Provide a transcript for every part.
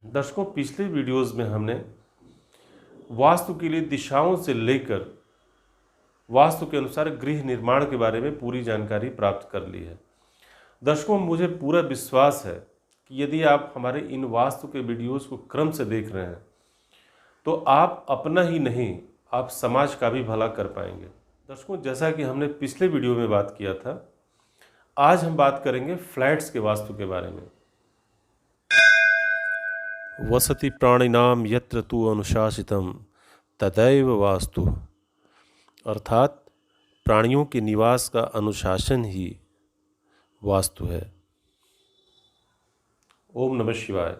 दर्शकों, पिछले वीडियोस में हमने वास्तु के लिए दिशाओं से लेकर वास्तु के अनुसार गृह निर्माण के बारे में पूरी जानकारी प्राप्त कर ली है। दर्शकों, मुझे पूरा विश्वास है कि यदि आप हमारे इन वास्तु के वीडियोस को क्रम से देख रहे हैं तो आप अपना ही नहीं, आप समाज का भी भला कर पाएंगे। दर्शकों, जैसा कि हमने पिछले वीडियो में बात किया था, आज हम बात करेंगे फ्लैट्स के वास्तु के बारे में। वसति प्राणिनाम यत्र तु अनुशासितम तदैव वास्तु, अर्थात प्राणियों के निवास का अनुशासन ही वास्तु है। ओम नमः शिवाय।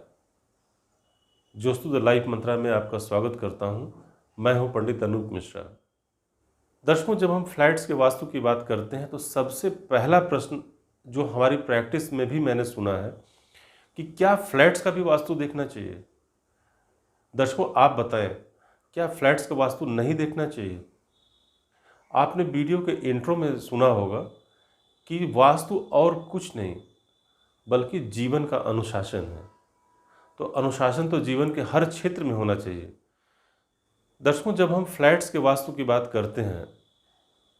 जोस्तु द लाइफ मंत्रा में आपका स्वागत करता हूं। मैं हूं पंडित अनूप मिश्रा। दर्शकों, जब हम फ्लैट्स के वास्तु की बात करते हैं तो सबसे पहला प्रश्न जो हमारी प्रैक्टिस में भी मैंने सुना है कि क्या फ्लैट्स का भी वास्तु देखना चाहिए। दर्शकों, आप बताएं, क्या फ्लैट्स का वास्तु नहीं देखना चाहिए? आपने वीडियो के इंट्रो में सुना होगा कि वास्तु और कुछ नहीं बल्कि जीवन का अनुशासन है। तो अनुशासन तो जीवन के हर क्षेत्र में होना चाहिए। दर्शकों, जब हम फ्लैट्स के वास्तु की बात करते हैं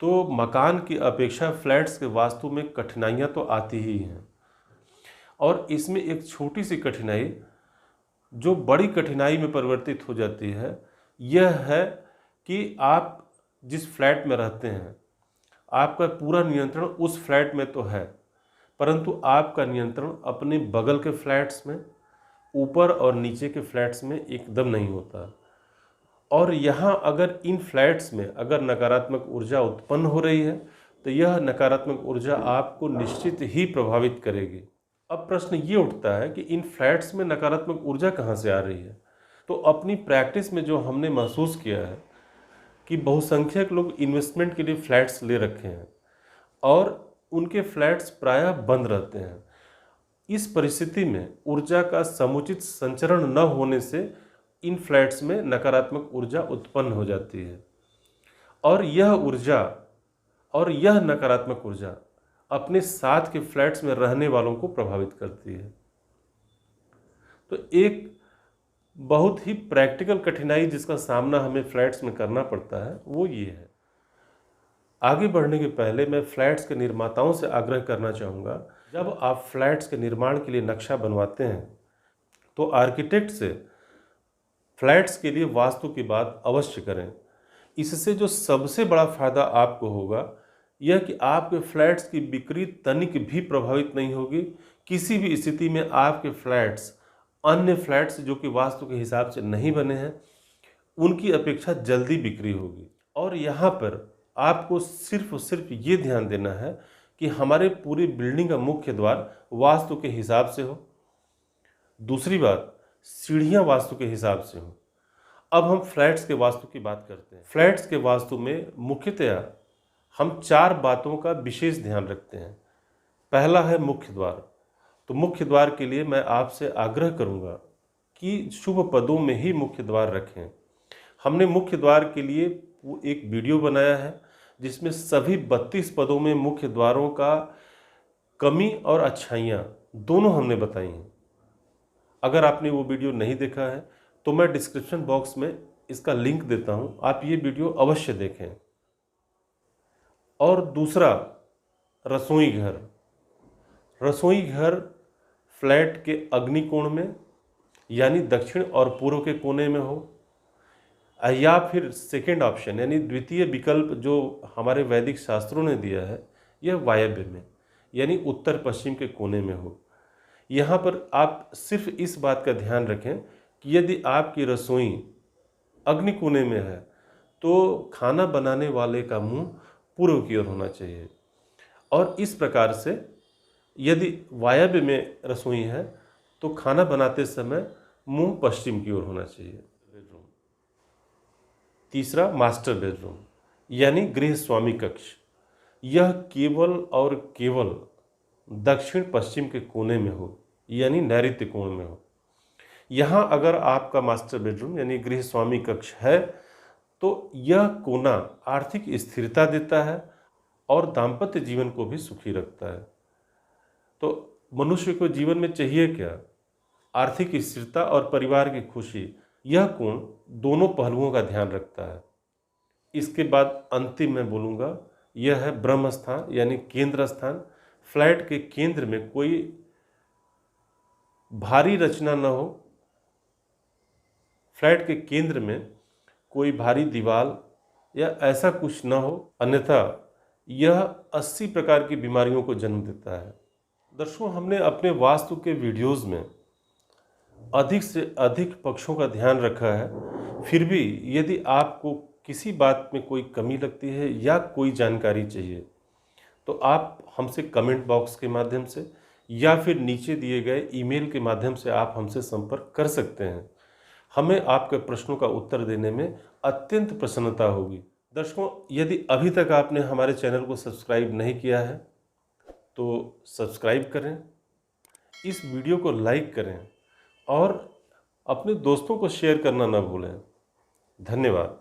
तो मकान की अपेक्षा फ्लैट्स के वास्तु में कठिनाइयाँ तो आती ही हैं, और इसमें एक छोटी सी कठिनाई जो बड़ी कठिनाई में परिवर्तित हो जाती है, यह है कि आप जिस फ्लैट में रहते हैं आपका पूरा नियंत्रण उस फ्लैट में तो है, परंतु आपका नियंत्रण अपने बगल के फ्लैट्स में, ऊपर और नीचे के फ्लैट्स में एकदम नहीं होता। और यहाँ अगर इन फ्लैट्स में अगर नकारात्मक ऊर्जा उत्पन्न हो रही है तो यह नकारात्मक ऊर्जा आपको निश्चित ही प्रभावित करेगी। अब प्रश्न ये उठता है कि इन फ्लैट्स में नकारात्मक ऊर्जा कहाँ से आ रही है। तो अपनी प्रैक्टिस में जो हमने महसूस किया है कि बहुसंख्यक लोग इन्वेस्टमेंट के लिए फ्लैट्स ले रखे हैं और उनके फ्लैट्स प्रायः बंद रहते हैं। इस परिस्थिति में ऊर्जा का समुचित संचरण न होने से इन फ्लैट्स में नकारात्मक ऊर्जा उत्पन्न हो जाती है, और यह नकारात्मक ऊर्जा अपने साथ के फ्लैट्स में रहने वालों को प्रभावित करती है। तो एक बहुत ही प्रैक्टिकल कठिनाई जिसका सामना हमें फ्लैट्स में करना पड़ता है वो ये है। आगे बढ़ने के पहले मैं फ्लैट्स के निर्माताओं से आग्रह करना चाहूँगा, जब आप फ्लैट्स के निर्माण के लिए नक्शा बनवाते हैं तो आर्किटेक्ट से फ्लैट्स के लिए वास्तु की बात अवश्य करें। इससे जो सबसे बड़ा फायदा आपको होगा यह कि आपके फ्लैट्स की बिक्री तनिक भी प्रभावित नहीं होगी। किसी भी स्थिति में आपके फ्लैट्स अन्य फ्लैट्स जो कि वास्तु के हिसाब से नहीं बने हैं उनकी अपेक्षा जल्दी बिक्री होगी। और यहाँ पर आपको सिर्फ ये ध्यान देना है कि हमारे पूरी बिल्डिंग का मुख्य द्वार वास्तु के हिसाब से हो। दूसरी बात, सीढ़ियाँ वास्तु के हिसाब से हो। अब हम फ्लैट्स के वास्तु की बात करते हैं। फ्लैट्स के वास्तु में मुख्यतया हम 4 बातों का विशेष ध्यान रखते हैं। पहला है मुख्य द्वार। तो मुख्य द्वार के लिए मैं आपसे आग्रह करूंगा कि शुभ पदों में ही मुख्य द्वार रखें। हमने मुख्य द्वार के लिए एक वीडियो बनाया है जिसमें सभी 32 पदों में मुख्य द्वारों का कमी और अच्छाइयाँ दोनों हमने बताई हैं। अगर आपने वो वीडियो नहीं देखा है तो मैं डिस्क्रिप्शन बॉक्स में इसका लिंक देता हूँ, आप ये वीडियो अवश्य देखें। और दूसरा, रसोई घर। रसोई घर फ्लैट के अग्नि कोण में यानी दक्षिण और पूर्व के कोने में हो, या फिर सेकेंड ऑप्शन यानी द्वितीय विकल्प जो हमारे वैदिक शास्त्रों ने दिया है यह वायव्य में यानी उत्तर पश्चिम के कोने में हो। यहाँ पर आप सिर्फ इस बात का ध्यान रखें कि यदि आपकी रसोई अग्नि कोने में है तो खाना बनाने वाले का मुंह पूर्व की ओर होना चाहिए, और इस प्रकार से यदि वायव्य में रसोई है तो खाना बनाते समय मुंह पश्चिम की ओर होना चाहिए। बेडरूम। तीसरा, मास्टर बेडरूम यानी गृह स्वामी कक्ष। यह केवल और केवल दक्षिण पश्चिम के कोने में हो यानी नैऋत्य कोण में हो। यहाँ अगर आपका मास्टर बेडरूम यानी गृह स्वामी कक्ष है तो यह कोना आर्थिक स्थिरता देता है और दाम्पत्य जीवन को भी सुखी रखता है। तो मनुष्य को जीवन में चाहिए क्या? आर्थिक स्थिरता और परिवार की खुशी, यह कोण दोनों पहलुओं का ध्यान रखता है। इसके बाद अंतिम मैं बोलूँगा, यह है ब्रह्म स्थान यानी केंद्र स्थान। फ्लैट के केंद्र में कोई भारी रचना न हो, फ्लैट के केंद्र में कोई भारी दीवार या ऐसा कुछ न हो, अन्यथा यह 80 प्रकार की बीमारियों को जन्म देता है। दर्शकों, हमने अपने वास्तु के वीडियोस में अधिक से अधिक पक्षों का ध्यान रखा है। फिर भी यदि आपको किसी बात में कोई कमी लगती है या कोई जानकारी चाहिए तो आप हमसे कमेंट बॉक्स के माध्यम से या फिर नीचे दिए गए ईमेल के माध्यम से आप हमसे संपर्क कर सकते हैं। हमें आपके प्रश्नों का उत्तर देने में अत्यंत प्रसन्नता होगी। दर्शकों, यदि अभी तक आपने हमारे चैनल को सब्सक्राइब नहीं किया है तो सब्सक्राइब करें, इस वीडियो को लाइक करें और अपने दोस्तों को शेयर करना ना भूलें। धन्यवाद।